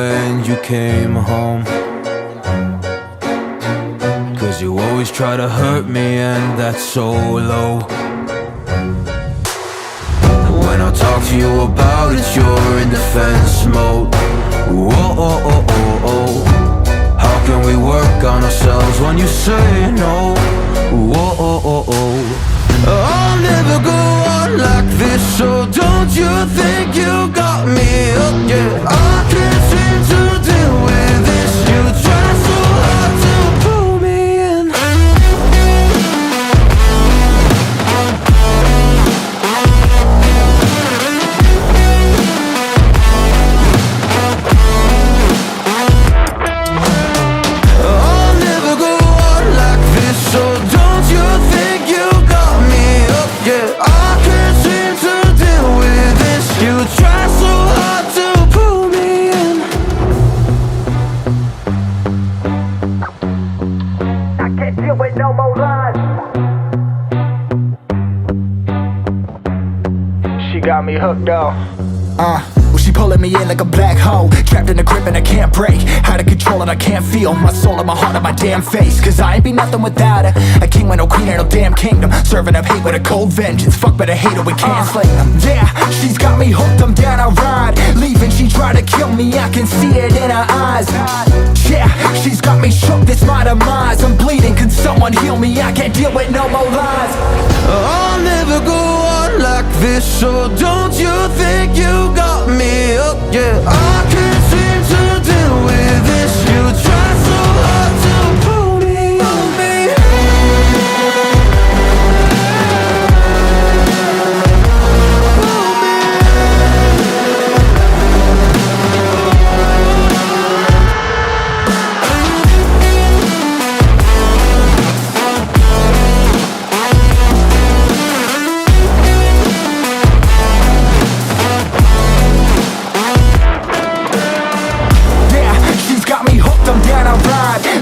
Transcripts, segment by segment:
when you came home, 'cause you always try to hurt me and that's so low. When I talk to you about it, you're in defense mode. Whoa, oh, oh, oh, oh. How can we work on ourselves when you say no? Whoa, oh, oh, oh. I'll never go on like this, so don't you think you got me up, yeah. I can't seem to deal with this. You try so hard to pull me in. I'll never go on like this, so don't you think you got me up, yeah. I can't seem to deal with this. You try so hard to pull me in. I can't deal with no more lies. She got me hooked up. Well, she pulling me in like a black hole, trapped in a grip and I can't break. Out of control and I can't feel my soul and my heart on my damn face. 'Cause I ain't be nothing without her. A king with no queen and no damn kingdom, serving up hate with a cold vengeance. Fuck, but I hate her, we can't slay them. Yeah, she's got me hooked, I'm down, I ride. Leaving, she tried to kill me, I can see it in her eyes. Yeah, she's got me shook, this my demise. I'm bleeding, can someone heal me? I can't deal with no more lies. I'll never go on like this, so don't you think you got me up, yeah. I can't seem to deal with this. You try so hard to pull me on me. Pull me.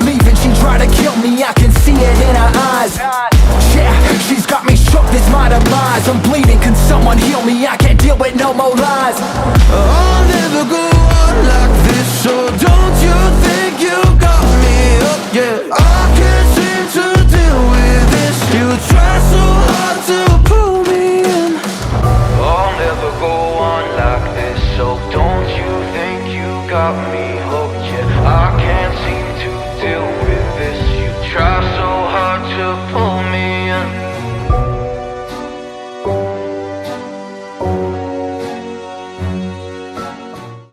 Leaving, she tried to kill me, I can see it in her eyes. Yeah, she's got me shook, this my demise. I'm bleeding, can someone heal me? I can't deal with no more lies. I'll never go on like this, so don't you think you got me up, yeah. I can't seem to deal with this. You try so hard to pull me in. I'll never go on like this, so don't you think you got me hooked?